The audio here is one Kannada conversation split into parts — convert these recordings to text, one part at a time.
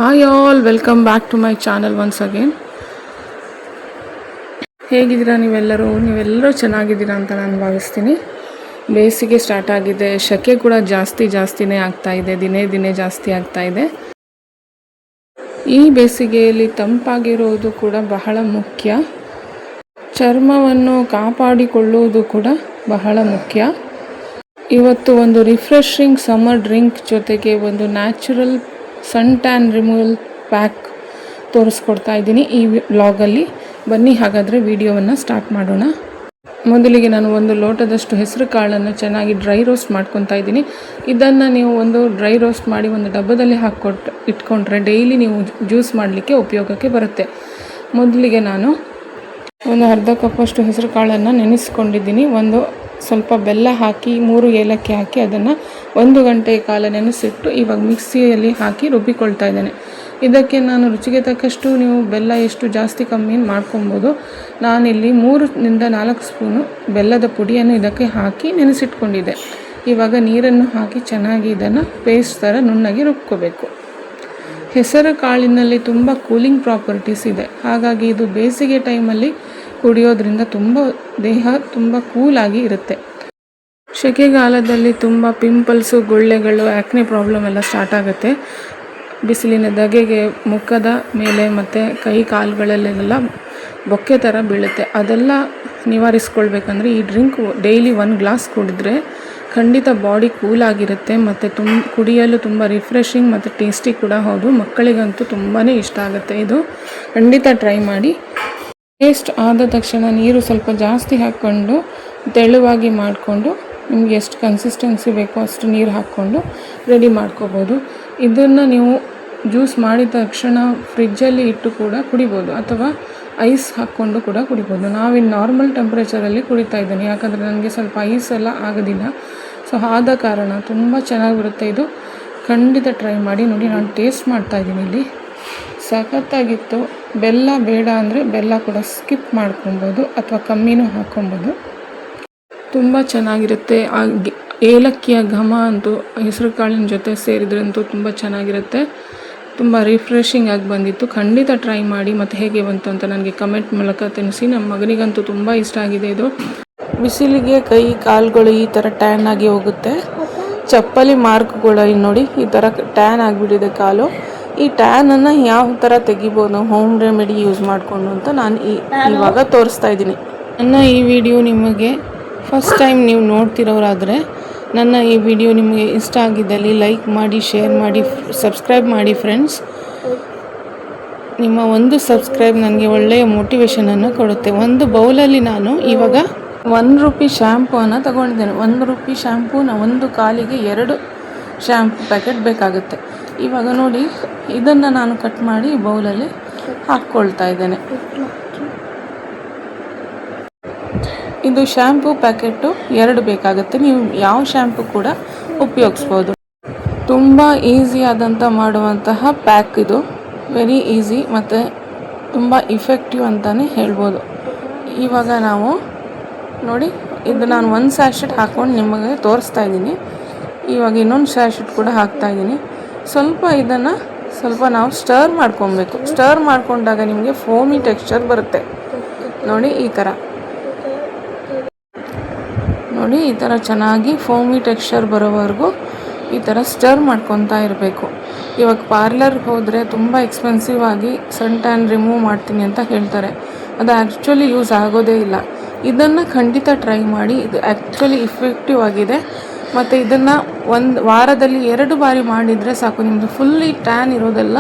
Hi all, welcome back to my channel once again. ಹೇಗಿದ್ದೀರಾ ನೀವೆಲ್ಲರೂ ಚೆನ್ನಾಗಿದ್ದೀರಾ ಅಂತ ನಾನು ಭಾವಿಸ್ತೀನಿ. ಬೇಸಿಗೆ ಸ್ಟಾರ್ಟ್ ಆಗಿದೆ, ಶೆಕೆ ಕೂಡ ಜಾಸ್ತಿನೇ ಆಗ್ತಾ ಇದೆ, ದಿನೇ ಜಾಸ್ತಿ ಆಗ್ತಾ ಇದೆ. ಈ ಬೇಸಿಗೆಯಲ್ಲಿ ತಂಪಾಗಿರುವುದು ಕೂಡ ಬಹಳ ಮುಖ್ಯ. ಚರ್ಮವನ್ನು ಕಾಪಾಡಿಕೊಳ್ಳುವುದು ಕೂಡ ಬಹಳ ಮುಖ್ಯ. ಇವತ್ತು ಒಂದು ರಿಫ್ರೆಶಿಂಗ್ ಸಮ್ಮರ್ ಡ್ರಿಂಕ್ ಜೊತೆಗೆ ಒಂದು natural sun tan removal pack ತೋರಿಸ್ಕೊಡ್ತಾ ಇದ್ದೀನಿ ಈ ವ್ಲಾಗಲ್ಲಿ. ಬನ್ನಿ ಹಾಗಾದರೆ ವಿಡಿಯೋವನ್ನು ಸ್ಟಾರ್ಟ್ ಮಾಡೋಣ. ಮೊದಲಿಗೆ ನಾನು ಒಂದು ಲೋಟದಷ್ಟು ಹೆಸರು ಕಾಳನ್ನು ಚೆನ್ನಾಗಿ ಡ್ರೈ ರೋಸ್ಟ್ ಮಾಡ್ಕೊತಾ ಇದ್ದೀನಿ. ಇದನ್ನು ನೀವು ಒಂದು ಡ್ರೈ ರೋಸ್ಟ್ ಮಾಡಿ ಒಂದು ಡಬ್ಬದಲ್ಲಿ ಇಟ್ಕೊಂಡ್ರೆ ಡೈಲಿ ನೀವು ಜ್ಯೂಸ್ ಮಾಡಲಿಕ್ಕೆ ಉಪಯೋಗಕ್ಕೆ ಬರುತ್ತೆ. ಮೊದಲಿಗೆ ನಾನು ಒಂದು ಅರ್ಧ ಕಪ್ಪಷ್ಟು ಹೆಸರು ಕಾಳನ್ನು ನೆನೆಸ್ಕೊಂಡಿದ್ದೀನಿ. ಸ್ವಲ್ಪ ಬೆಲ್ಲ ಹಾಕಿ 3 ಏಲಕ್ಕಿ ಹಾಕಿ ಅದನ್ನು 1 ಗಂಟೆ ಕಾಲ ನೆನೆಸಿಟ್ಟು ಇವಾಗ ಮಿಕ್ಸಿಯಲ್ಲಿ ಹಾಕಿ ರುಬ್ಬಿಕೊಳ್ತಾ ಇದ್ದೇನೆ. ಇದಕ್ಕೆ ನಾನು ರುಚಿಗೆ ತಕ್ಕಷ್ಟು ನೀವು ಬೆಲ್ಲ ಎಷ್ಟು ಜಾಸ್ತಿ ಕಮ್ಮಿ ಮಾಡ್ಕೊಬೋದು. ನಾನಿಲ್ಲಿ 3ರಿಂದ 4 ಸ್ಪೂನು ಬೆಲ್ಲದ ಪುಡಿಯನ್ನು ಇದಕ್ಕೆ ಹಾಕಿ ನೆನೆಸಿಟ್ಕೊಂಡಿದ್ದೆ. ಇವಾಗ ನೀರನ್ನು ಹಾಕಿ ಚೆನ್ನಾಗಿ ಇದನ್ನು ಪೇಸ್ಟ್ ಥರ ನುಣ್ಣಗೆ ರುಬ್ಕೋಬೇಕು. ಹೆಸರು ಕಾಳಿನಲ್ಲಿ ತುಂಬ ಕೂಲಿಂಗ್ ಪ್ರಾಪರ್ಟೀಸ್ ಇದೆ, ಹಾಗಾಗಿ ಇದು ಬೇಸಿಗೆ ಟೈಮಲ್ಲಿ ಕುಡಿಯೋದ್ರಿಂದ ದೇಹ ತುಂಬ ಕೂಲಾಗಿ ಇರುತ್ತೆ. ಸೆಕೆಗಾಲದಲ್ಲಿ ತುಂಬ ಪಿಂಪಲ್ಸು, ಗುಳ್ಳೆಗಳು, ಆ್ಯಕ್ನೆ ಪ್ರಾಬ್ಲಮ್ ಎಲ್ಲ ಸ್ಟಾರ್ಟ್ ಆಗುತ್ತೆ. ಬಿಸಿಲಿನ ಧಗೆಗೆ ಮುಖದ ಮೇಲೆ ಮತ್ತು ಕೈ ಕಾಲುಗಳಲ್ಲೆಲ್ಲ ಬೊಕ್ಕೆ ಥರ ಬೀಳುತ್ತೆ. ಅದೆಲ್ಲ ನಿವಾರಿಸ್ಕೊಳ್ಬೇಕಂದ್ರೆ ಈ ಡ್ರಿಂಕ್ ಡೈಲಿ 1 ಗ್ಲಾಸ್ ಕುಡಿದ್ರೆ ಖಂಡಿತ ಬಾಡಿ ಕೂಲಾಗಿರುತ್ತೆ ಮತ್ತು ಕುಡಿಯಲು ತುಂಬ ರಿಫ್ರೆಶಿಂಗ್ ಮತ್ತು ಟೇಸ್ಟಿ ಕೂಡ ಹೌದು. ಮಕ್ಕಳಿಗಂತೂ ತುಂಬಾ ಇಷ್ಟ ಆಗುತ್ತೆ. ಇದು ಖಂಡಿತ ಟ್ರೈ ಮಾಡಿ. ಪೇಸ್ಟ್ ಆದ ತಕ್ಷಣ ನೀರು ಸ್ವಲ್ಪ ಜಾಸ್ತಿ ಹಾಕ್ಕೊಂಡು ತೆಳುವಾಗಿ ಮಾಡಿಕೊಂಡು ನಿಮಗೆ ಎಷ್ಟು ಕನ್ಸಿಸ್ಟೆನ್ಸಿ ಬೇಕೋ ಅಷ್ಟು ನೀರು ಹಾಕ್ಕೊಂಡು ರೆಡಿ ಮಾಡ್ಕೋಬೋದು. ಇದನ್ನು ನೀವು ಜ್ಯೂಸ್ ಮಾಡಿದ ತಕ್ಷಣ ಫ್ರಿಜ್ಜಲ್ಲಿ ಇಟ್ಟು ಕೂಡ ಕುಡಿಬೋದು ಅಥವಾ ಐಸ್ ಹಾಕ್ಕೊಂಡು ಕೂಡ ಕುಡಿಬೋದು. ನಾವಿನ್ನು ನಾರ್ಮಲ್ ಟೆಂಪ್ರೇಚರಲ್ಲಿ ಕುಡಿತಾ ಇದ್ದೀನಿ, ಯಾಕಂದರೆ ನನಗೆ ಸ್ವಲ್ಪ ಐಸ್ ಎಲ್ಲ ಆಗೋದಿಲ್ಲ. ಸೊ ಆದ ಕಾರಣ ತುಂಬ ಚೆನ್ನಾಗಿರುತ್ತೆ. ಇದು ಖಂಡಿತ ಟ್ರೈ ಮಾಡಿ ನೋಡಿ. ನಾನು ಟೇಸ್ಟ್ ಮಾಡ್ತಾಯಿದ್ದೀನಿ. ಇಲ್ಲಿ ಸಖತ್ತಾಗಿತ್ತು. ಬೆಲ್ಲ ಬೇಡ ಅಂದರೆ ಬೆಲ್ಲ ಕೂಡ ಸ್ಕಿಪ್ ಮಾಡ್ಕೊಬೋದು ಅಥವಾ ಕಮ್ಮಿನೂ ಹಾಕ್ಕೊಬೋದು. ತುಂಬ ಚೆನ್ನಾಗಿರುತ್ತೆ. ಆ ಏಲಕ್ಕಿಯ ಘಮ ಅಂತೂ ಹೆಸರು ಕಾಳಿನ ಜೊತೆ ಸೇರಿದ್ರಂತೂ ತುಂಬ ಚೆನ್ನಾಗಿರುತ್ತೆ. ತುಂಬ ರಿಫ್ರೆಶಿಂಗ್ ಆಗಿ ಬಂದಿತ್ತು. ಖಂಡಿತ ಟ್ರೈ ಮಾಡಿ ಮತ್ತು ಹೇಗೆ ಬಂತು ಅಂತ ನನಗೆ ಕಮೆಂಟ್ ಮೂಲಕ ತಿಳಿಸಿ. ನಮ್ಮ ಮಗನಿಗಂತೂ ತುಂಬ ಇಷ್ಟ ಆಗಿದೆ ಇದು. ಬಿಸಿಲಿಗೆ ಕೈ ಕಾಲುಗಳು ಈ ಥರ ಟ್ಯಾನ್ ಆಗಿ ಹೋಗುತ್ತೆ. ಚಪ್ಪಲಿ ಮಾರ್ಕ್ಗಳು ನೋಡಿ ಈ ಥರ ಟ್ಯಾನ್ ಆಗಿಬಿಟ್ಟಿದೆ ಕಾಲು. ಈ ಟ್ಯಾನನ್ನು ಯಾವ ಥರ ತೆಗಿಬೋದು ಹೋಮ್ ರೆಮಿಡಿ ಯೂಸ್ ಮಾಡಿಕೊಂಡು ಅಂತ ನಾನು ಇವಾಗ ತೋರಿಸ್ತಾ ಇದ್ದೀನಿ. ನನ್ನ ಈ ವಿಡಿಯೋ ನಿಮಗೆ ಫಸ್ಟ್ ಟೈಮ್ ನೀವು ನೋಡ್ತಿರೋರಾದರೆ ನನ್ನ ಈ ವಿಡಿಯೋ ನಿಮಗೆ ಇಷ್ಟ ಆಗಿದ್ದಲ್ಲಿ ಲೈಕ್ ಮಾಡಿ, ಶೇರ್ ಮಾಡಿ, ಸಬ್ಸ್ಕ್ರೈಬ್ ಮಾಡಿ ಫ್ರೆಂಡ್ಸ್. ನಿಮ್ಮ ಒಂದು ಸಬ್ಸ್ಕ್ರೈಬ್ ನನಗೆ ಒಳ್ಳೆಯ ಮೋಟಿವೇಶನನ್ನು ಕೊಡುತ್ತೆ. ಒಂದು ಬೌಲಲ್ಲಿ ನಾನು ಇವಾಗ 1 ರೂಪಿ ಶ್ಯಾಂಪೂವನ್ನು ತಗೊಂಡಿದ್ದೇನೆ. 1 ರೂಪಿ ಶ್ಯಾಂಪೂನ ಒಂದು ಕಾಲಿಗೆ 2 ಶ್ಯಾಂಪು ಪ್ಯಾಕೆಟ್ ಬೇಕಾಗುತ್ತೆ. ಇವಾಗ ನೋಡಿ ಇದನ್ನು ನಾನು ಕಟ್ ಮಾಡಿ ಬೌಲಲ್ಲಿ ಹಾಕ್ಕೊಳ್ತಾ ಇದ್ದೇನೆ. ಇದು ಶ್ಯಾಂಪೂ ಪ್ಯಾಕೆಟು 2 ಬೇಕಾಗುತ್ತೆ. ನೀವು ಯಾವ ಶ್ಯಾಂಪು ಕೂಡ ಉಪಯೋಗಿಸ್ಬೋದು. ತುಂಬ ಈಸಿ ಆದಂಥ ಮಾಡುವಂತಹ ಪ್ಯಾಕ್ ಇದು. ವೆರಿ ಈಸಿ ಮತ್ತು ತುಂಬ ಇಫೆಕ್ಟಿವ್ ಅಂತಲೇ ಹೇಳ್ಬೋದು. ಇವಾಗ ನಾವು ನೋಡಿ ಇದು ನಾನು 1 ಸ್ಯಾಶೆಟ್ ಹಾಕ್ಕೊಂಡು ನಿಮಗೆ ತೋರಿಸ್ತಾ ಇದ್ದೀನಿ. ಇವಾಗ ಇನ್ನೊಂದು ಸ್ಯಾಶೆಟ್ ಕೂಡ ಹಾಕ್ತಾ ಇದ್ದೀನಿ. ಇದನ್ನು ನಾವು ಸ್ಟರ್ ಮಾಡ್ಕೊಬೇಕು. ಸ್ಟರ್ ಮಾಡಿಕೊಂಡಾಗ ನಿಮಗೆ ಫೋಮಿ ಟೆಕ್ಸ್ಚರ್ ಬರುತ್ತೆ. ನೋಡಿ ಈ ಥರ ಚೆನ್ನಾಗಿ ಫೋಮಿ ಟೆಕ್ಸ್ಚರ್ ಬರೋವರೆಗೂ ಈ ಥರ ಸ್ಟರ್ ಮಾಡ್ಕೊತಾ ಇರಬೇಕು. ಇವಾಗ ಪಾರ್ಲರ್ಗೆ ಹೋದರೆ ತುಂಬ ಎಕ್ಸ್ಪೆನ್ಸಿವ್ ಆಗಿ ಸನ್ ಟ್ಯಾನ್ ರಿಮೂವ್ ಮಾಡ್ತೀನಿ ಅಂತ ಹೇಳ್ತಾರೆ. ಅದು ಆ್ಯಕ್ಚುಲಿ ಯೂಸ್ ಆಗೋದೇ ಇಲ್ಲ. ಇದನ್ನು ಖಂಡಿತ ಟ್ರೈ ಮಾಡಿ. ಇದು ಆ್ಯಕ್ಚುಲಿ ಇಫೆಕ್ಟಿವ್ ಆಗಿದೆ ಮತ್ತು ಇದನ್ನು 1 ವಾರದಲ್ಲಿ 2 ಬಾರಿ ಮಾಡಿದರೆ ಸಾಕು, ನಿಮ್ಮದು ಫುಲ್ಲಿ ಟ್ಯಾನ್ ಇರೋದೆಲ್ಲ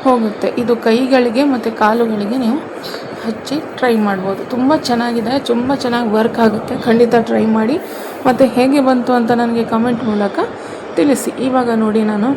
ಹೋಗುತ್ತೆ. ಇದು ಕೈಗಳಿಗೆ ಮತ್ತು ಕಾಲುಗಳಿಗೆ ನೀವು ಹಚ್ಚಿ ಟ್ರೈ ಮಾಡ್ಬೋದು. ತುಂಬ ಚೆನ್ನಾಗಿದೆ, ತುಂಬ ಚೆನ್ನಾಗಿ ವರ್ಕ್ ಆಗುತ್ತೆ. ಖಂಡಿತ ಟ್ರೈ ಮಾಡಿ ಮತ್ತು ಹೇಗೆ ಬಂತು ಅಂತ ನನಗೆ ಕಮೆಂಟ್ ಮೂಲಕ ತಿಳಿಸಿ. ಇವಾಗ ನೋಡಿ ನಾನು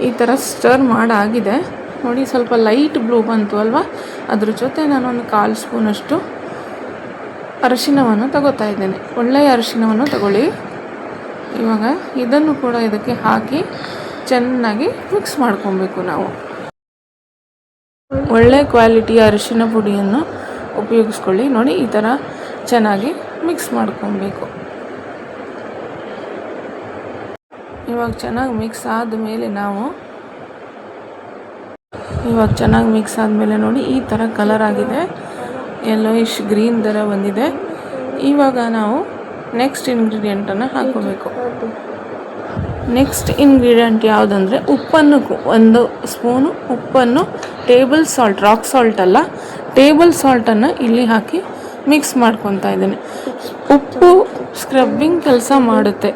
ಈ ಥರ ಸ್ಟರ್ ಮಾಡಾಗಿದೆ. ನೋಡಿ ಸ್ವಲ್ಪ ಲೈಟ್ ಬ್ಲೂ ಬಂತು ಅಲ್ವಾ. ಅದ್ರ ಜೊತೆ ನಾನು ಒಂದು 1/4 ಸ್ಪೂನಷ್ಟು ಅರಿಶಿಣವನ್ನು ತಗೋತಾ ಇದ್ದೇನೆ. ಒಳ್ಳೆಯ ಅರಿಶಿಣವನ್ನು ತಗೊಳ್ಳಿ. ಇವಾಗ ಇದನ್ನು ಕೂಡ ಇದಕ್ಕೆ ಹಾಕಿ ಚೆನ್ನಾಗಿ ಮಿಕ್ಸ್ ಮಾಡ್ಕೊಬೇಕು. ನಾವು ಒಳ್ಳೆ ಕ್ವಾಲಿಟಿಯ ಅರಿಶಿಣ ಪುಡಿಯನ್ನು ಉಪಯೋಗಿಸ್ಕೊಳ್ಳಿ. ನೋಡಿ ಈ ಥರ ಚೆನ್ನಾಗಿ ಮಿಕ್ಸ್ ಮಾಡ್ಕೊಬೇಕು. ಇವಾಗ ಚೆನ್ನಾಗಿ ಮಿಕ್ಸ್ ಆದ ಮೇಲೆ ನಾವು ಇವಾಗ ಚೆನ್ನಾಗಿ ಮಿಕ್ಸ್ ಆದಮೇಲೆ ನೋಡಿ ಈ ಥರ ಕಲರ್ ಆಗಿದೆ, ಯೆಲ್ಲೋಯಿಶ್ ಗ್ರೀನ್ ಥರ ಬಂದಿದೆ. ಇವಾಗ ನಾವು ನೆಕ್ಸ್ಟ್ ಇಂಗ್ರೀಡಿಯೆಂಟನ್ನು ಹಾಕೋಬೇಕು. ನೆಕ್ಸ್ಟ್ ಇಂಗ್ರೀಡಿಯೆಂಟ್ ಯಾವುದಂದರೆ ಉಪ್ಪನ್ನು, 1 ಸ್ಪೂನು ಉಪ್ಪನ್ನು, ಟೇಬಲ್ ಸಾಲ್ಟ್, ರಾಕ್ ಸಾಲ್ಟ್ ಅಲ್ಲ, ಟೇಬಲ್ ಸಾಲ್ಟನ್ನು ಇಲ್ಲಿ ಹಾಕಿ ಮಿಕ್ಸ್ ಮಾಡ್ಕೊತಾ ಇದ್ದೀನಿ. ಉಪ್ಪು ಸ್ಕ್ರಬ್ಬಿಂಗ್ ಕೆಲಸ ಮಾಡುತ್ತೆ.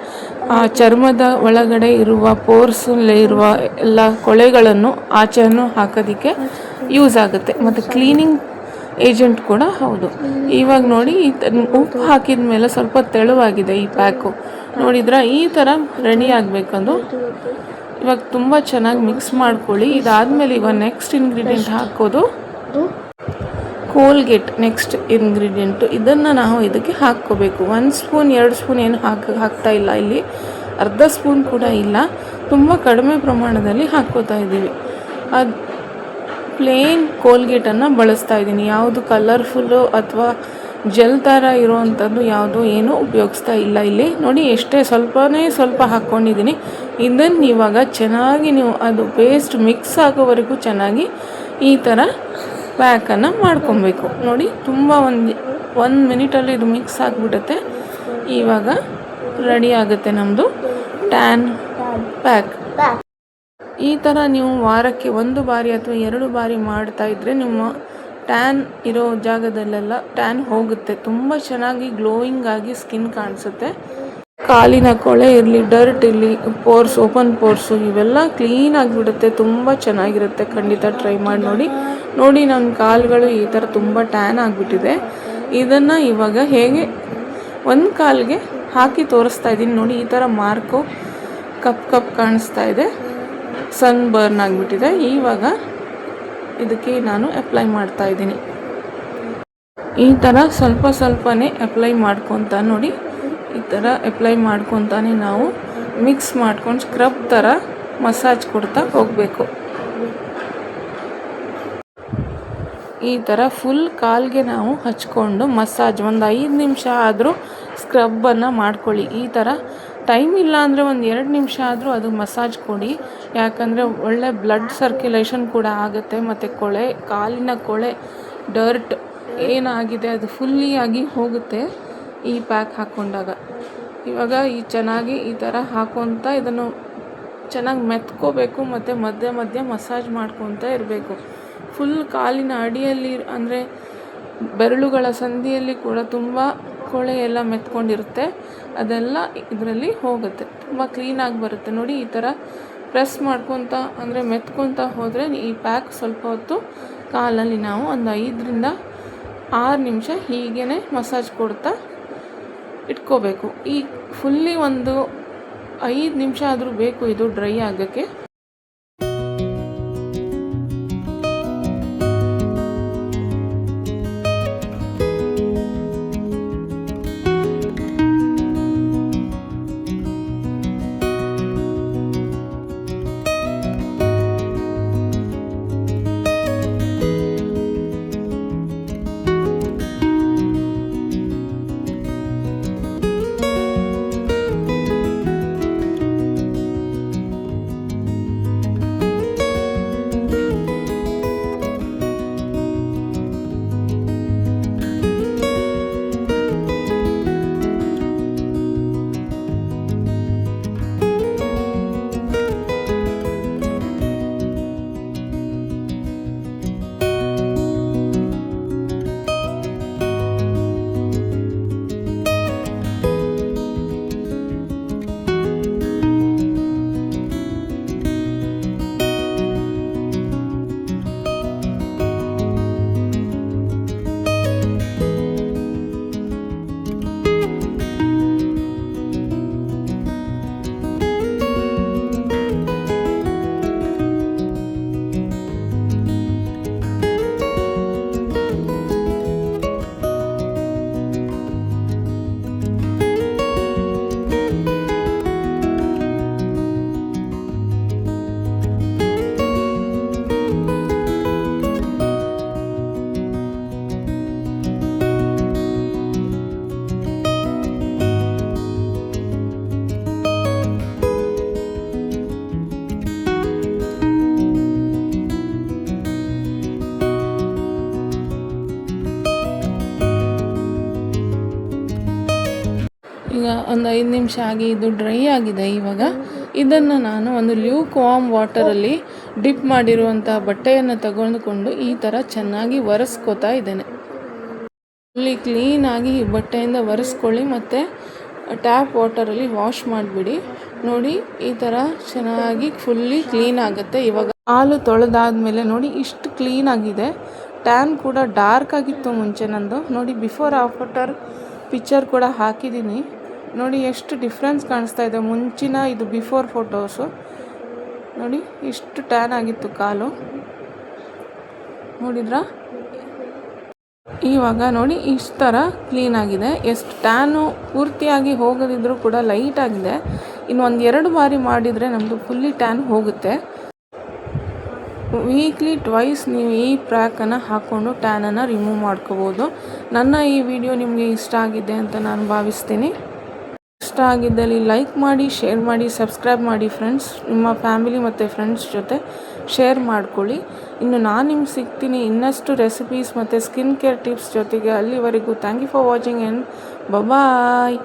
ಆ ಚರ್ಮದ ಒಳಗಡೆ ಇರುವ ಪೋರ್ಸಲ್ಲಿ ಇರುವ ಎಲ್ಲ ಕೊಳೆಗಳನ್ನು ಆಚೆಯನ್ನು ಹಾಕೋದಕ್ಕೆ ಯೂಸ್ ಆಗುತ್ತೆ, ಮತ್ತು ಕ್ಲೀನಿಂಗ್ ಏಜೆಂಟ್ ಕೂಡ ಹೌದು. ಇವಾಗ ನೋಡಿ ಉಪ್ಪು ಹಾಕಿದ ಮೇಲೆ ಸ್ವಲ್ಪ ತೆಳುವಾಗಿದೆ ಈ ಪ್ಯಾಕು. ನೋಡಿದ್ರೆ ಈ ಥರ ರೆಡಿ ಆಗಬೇಕಂದು. ಇವಾಗ ತುಂಬ ಚೆನ್ನಾಗಿ ಮಿಕ್ಸ್ ಮಾಡ್ಕೊಳ್ಳಿ. ಇದಾದಮೇಲೆ ಇವಾಗ ನೆಕ್ಸ್ಟ್ ಇಂಗ್ರೀಡಿಯೆಂಟ್ ಹಾಕೋದು ಕೋಲ್ಗೇಟ್. ನೆಕ್ಸ್ಟ್ ಇಂಗ್ರೀಡಿಯೆಂಟು ಇದನ್ನು ನಾವು ಇದಕ್ಕೆ ಹಾಕ್ಕೋಬೇಕು. 1 ಸ್ಪೂನ್ 2 ಸ್ಪೂನ್ ಏನು ಹಾಕ್ತಾ ಇಲ್ಲ, ಇಲ್ಲಿ ಅರ್ಧ ಸ್ಪೂನ್ ಕೂಡ ಇಲ್ಲ, ತುಂಬ ಕಡಿಮೆ ಪ್ರಮಾಣದಲ್ಲಿ ಹಾಕ್ಕೋತಾ ಇದ್ದೀವಿ. ಅದು ಪ್ಲೇನ್ ಕೋಲ್ಗೇಟನ್ನು ಬಳಸ್ತಾ ಇದ್ದೀನಿ. ಯಾವುದು ಕಲರ್ಫುಲ್ಲು ಅಥವಾ ಜೆಲ್ ಥರ ಇರುವಂಥದ್ದು ಯಾವುದು ಏನೂ ಉಪಯೋಗಿಸ್ತಾ ಇಲ್ಲ. ಇಲ್ಲಿ ನೋಡಿ ಎಷ್ಟೇ ಸ್ವಲ್ಪ ಹಾಕ್ಕೊಂಡಿದ್ದೀನಿ. ಇದನ್ನು ಇವಾಗ ಚೆನ್ನಾಗಿ ನೀವು ಅದು ಪೇಸ್ಟ್ ಮಿಕ್ಸ್ ಆಗೋವರೆಗೂ ಚೆನ್ನಾಗಿ ಈ ಥರ ಪ್ಯಾಕನ್ನು ಮಾಡ್ಕೊಬೇಕು. ನೋಡಿ ತುಂಬ 1 ಮಿನಿಟಲ್ಲಿ ಇದು ಮಿಕ್ಸ್ ಆಗಿಬಿಡುತ್ತೆ. ಇವಾಗ ರೆಡಿ ಆಗುತ್ತೆ ನಮ್ಮದು ಟ್ಯಾನ್ ಪ್ಯಾಕ್. ಈ ಥರ ನೀವು ವಾರಕ್ಕೆ 1 ಬಾರಿ ಅಥವಾ 2 ಬಾರಿ ಮಾಡ್ತಾಯಿದ್ರೆ ನಿಮ್ಮ ಟ್ಯಾನ್ ಇರೋ ಜಾಗದಲ್ಲೆಲ್ಲ ಟ್ಯಾನ್ ಹೋಗುತ್ತೆ. ತುಂಬ ಚೆನ್ನಾಗಿ ಗ್ಲೋಯಿಂಗ್ ಆಗಿ ಸ್ಕಿನ್ ಕಾಣಿಸುತ್ತೆ. ಕಾಲಿನ ಕೊಳೆ ಇರಲಿ, ಡರ್ಟ್ ಇರಲಿ, ಪೋರ್ಸ್, ಓಪನ್ ಪೋರ್ಸು ಇವೆಲ್ಲ ಕ್ಲೀನ್ ಆಗಿಬಿಡುತ್ತೆ. ತುಂಬ ಚೆನ್ನಾಗಿರುತ್ತೆ. ಖಂಡಿತ ಟ್ರೈ ಮಾಡಿ ನೋಡಿ ನನ್ನ ಕಾಲುಗಳು ಈ ಥರ ತುಂಬ ಟ್ಯಾನ್ ಆಗಿಬಿಟ್ಟಿದೆ. ಇದನ್ನು ಇವಾಗ ಹೇಗೆ ಒಂದು ಕಾಲಿಗೆ ಹಾಕಿ ತೋರಿಸ್ತಾ ಇದ್ದೀನಿ ನೋಡಿ. ಈ ಥರ ಮಾರ್ಕು ಕಪ್ ಕಾಣಿಸ್ತಾ ಇದೆ, ಸನ್ ಬರ್ನ್ ಆಗಿಬಿಟ್ಟಿದೆ. ಇವಾಗ ಇದಕ್ಕೆ ನಾನು ಅಪ್ಲೈ ಮಾಡ್ತಾ ಇದ್ದೀನಿ. ಈ ಥರ ಸ್ವಲ್ಪನೇ ಅಪ್ಲೈ ಮಾಡ್ಕೊತ ನೋಡಿ, ಈ ಥರ ಅಪ್ಲೈ ಮಾಡ್ಕೊತಾನೆ ನಾವು ಮಿಕ್ಸ್ ಮಾಡ್ಕೊಂಡು ಸ್ಕ್ರಬ್ ಥರ ಮಸಾಜ್ ಕೊಡ್ತಾ ಹೋಗಬೇಕು. ಈ ಥರ ಫುಲ್ ಕಾಲಿಗೆ ನಾವು ಹಚ್ಕೊಂಡು ಮಸಾಜ್ 5 ನಿಮಿಷ ಆದರೂ ಸ್ಕ್ರಬ್ಬನ್ನು ಮಾಡ್ಕೊಳ್ಳಿ. ಈ ಥರ ಟೈಮ್ ಇಲ್ಲ ಅಂದರೆ 2 ನಿಮಿಷ ಆದರೂ ಅದು ಮಸಾಜ್ ಕೊಡಿ. ಯಾಕಂದರೆ ಒಳ್ಳೆ ಬ್ಲಡ್ ಸರ್ಕ್ಯುಲೇಷನ್ ಕೂಡ ಆಗುತ್ತೆ, ಮತ್ತು ಕಾಲಿನ ಕೊಳೆ, ಡರ್ಟ್ ಏನಾಗಿದೆ ಅದು ಫುಲ್ಲಿ ಆಗಿ ಹೋಗುತ್ತೆ ಈ ಪ್ಯಾಕ್ ಹಾಕ್ಕೊಂಡಾಗ. ಇವಾಗ ಚೆನ್ನಾಗಿ ಈ ಥರ ಹಾಕ್ಕೊತ ಇದನ್ನು ಚೆನ್ನಾಗಿ ಮೆತ್ಕೋಬೇಕು, ಮತ್ತು ಮಧ್ಯೆ ಮಸಾಜ್ ಮಾಡ್ಕೊತ ಇರಬೇಕು. ಫುಲ್ ಕಾಲಿನ ಅಡಿಯಲ್ಲಿ ಅಂದರೆ ಬೆರಳುಗಳ ಸಂದಿಯಲ್ಲಿ ಕೂಡ ತುಂಬ ಕೊಳೆ ಎಲ್ಲ ಮೆತ್ಕೊಂಡಿರುತ್ತೆ. ಅದೆಲ್ಲ ಇದರಲ್ಲಿ ಹೋಗುತ್ತೆ, ತುಂಬ ಕ್ಲೀನಾಗಿ ಬರುತ್ತೆ. ನೋಡಿ ಈ ಥರ ಪ್ರೆಸ್ ಮಾಡ್ಕೊತ ಅಂದರೆ ಮೆತ್ಕೊತ ಹೋದರೆ ಈ ಪ್ಯಾಕ್ ಸ್ವಲ್ಪ ಹೊತ್ತು ಕಾಲಲ್ಲಿ ನಾವು 5 ರಿಂದ 6 ನಿಮಿಷ ಹೀಗೇ ಮಸಾಜ್ ಕೊಡ್ತಾ ಇಟ್ಕೋಬೇಕು. ಈ ಫುಲ್ಲಿ 5 ನಿಮಿಷ ಆದರೂ ಬೇಕು ಇದು ಡ್ರೈ ಆಗೋಕ್ಕೆ. ಒಂದು 5 ನಿಮಿಷ ಆಗಿ ಇದು ಡ್ರೈ ಆಗಿದೆ. ಇವಾಗ ಇದನ್ನು ನಾನು ಒಂದು ಲ್ಯೂಕ್ ವಾರ್ಮ್ ವಾಟರಲ್ಲಿ ಡಿಪ್ ಮಾಡಿರುವಂಥ ಬಟ್ಟೆಯನ್ನು ತೆಗೆದುಕೊಂಡು ಈ ಥರ ಚೆನ್ನಾಗಿ ಒರೆಸ್ಕೋತಾ ಇದ್ದೇನೆ. ಫುಲ್ಲಿ ಕ್ಲೀನಾಗಿ ಈ ಬಟ್ಟೆಯಿಂದ ಒರೆಸ್ಕೊಳ್ಳಿ ಮತ್ತು ಟ್ಯಾಪ್ ವಾಟರಲ್ಲಿ ವಾಶ್ ಮಾಡಿಬಿಡಿ. ನೋಡಿ ಈ ಥರ ಚೆನ್ನಾಗಿ ಫುಲ್ಲಿ ಕ್ಲೀನ್ ಆಗುತ್ತೆ. ಇವಾಗ ಹಾಲು ತೊಳೆದಾದ್ಮೇಲೆ ನೋಡಿ ಇಷ್ಟು ಕ್ಲೀನಾಗಿದೆ. ಟ್ಯಾನ್ ಕೂಡ ಡಾರ್ಕ್ ಆಗಿತ್ತು ಮುಂಚೆ ನಂದು. ನೋಡಿ ಬಿಫೋರ್ ಆಫ್ಟರ್ ಪಿಕ್ಚರ್ ಕೂಡ ಹಾಕಿದ್ದೀನಿ. ನೋಡಿ ಎಷ್ಟು ಡಿಫ್ರೆನ್ಸ್ ಕಾಣಿಸ್ತಾ ಇದೆ. ಮುಂಚಿನ ಇದು ಬಿಫೋರ್ ಫೋಟೋಸು. ನೋಡಿ ಇಷ್ಟು ಟ್ಯಾನ್ ಆಗಿತ್ತು ಕಾಲು, ನೋಡಿದ್ರಾ? ಇವಾಗ ನೋಡಿ ಇಷ್ಟು ಥರ ಕ್ಲೀನ್ ಆಗಿದೆ. ಎಷ್ಟು ಟ್ಯಾನು ಪೂರ್ತಿಯಾಗಿ ಹೋಗದಿದ್ರೂ ಕೂಡ ಲೈಟ್ ಆಗಿದೆ. ಇನ್ನು 1-2 ಬಾರಿ ಮಾಡಿದರೆ ನಮ್ಮದು ಫುಲ್ಲಿ ಟ್ಯಾನ್ ಹೋಗುತ್ತೆ. ವೀಕ್ಲಿ ಟ್ವೈಸ್ ನೀವು ಈ ಪ್ಯಾಕನ್ನು ಹಾಕ್ಕೊಂಡು ಟ್ಯಾನನ್ನು ರಿಮೂವ್ ಮಾಡ್ಕೋಬೋದು. ನನ್ನ ಈ ವಿಡಿಯೋ ನಿಮಗೆ ಇಷ್ಟ ಆಗಿದೆ ಅಂತ ನಾನು ಭಾವಿಸ್ತೀನಿ. ಇಷ್ಟ ಆಗಿದ್ದಲ್ಲಿ ಲೈಕ್ ಮಾಡಿ, ಶೇರ್ ಮಾಡಿ, ಸಬ್ಸ್ಕ್ರೈಬ್ ಮಾಡಿ ಫ್ರೆಂಡ್ಸ್. ನಿಮ್ಮ ಫ್ಯಾಮಿಲಿ ಮತ್ತು ಫ್ರೆಂಡ್ಸ್ ಜೊತೆ ಶೇರ್ ಮಾಡ್ಕೊಳ್ಳಿ. ಇನ್ನು ನಾನು ನಿಮ್ಗೆ ಸಿಗ್ತೀನಿ ಇನ್ನಷ್ಟು ರೆಸಿಪೀಸ್ ಮತ್ತು ಸ್ಕಿನ್ ಕೇರ್ ಟಿಪ್ಸ್ ಜೊತೆಗೆ. ಅಲ್ಲಿವರೆಗೂ thank you for watching and bye.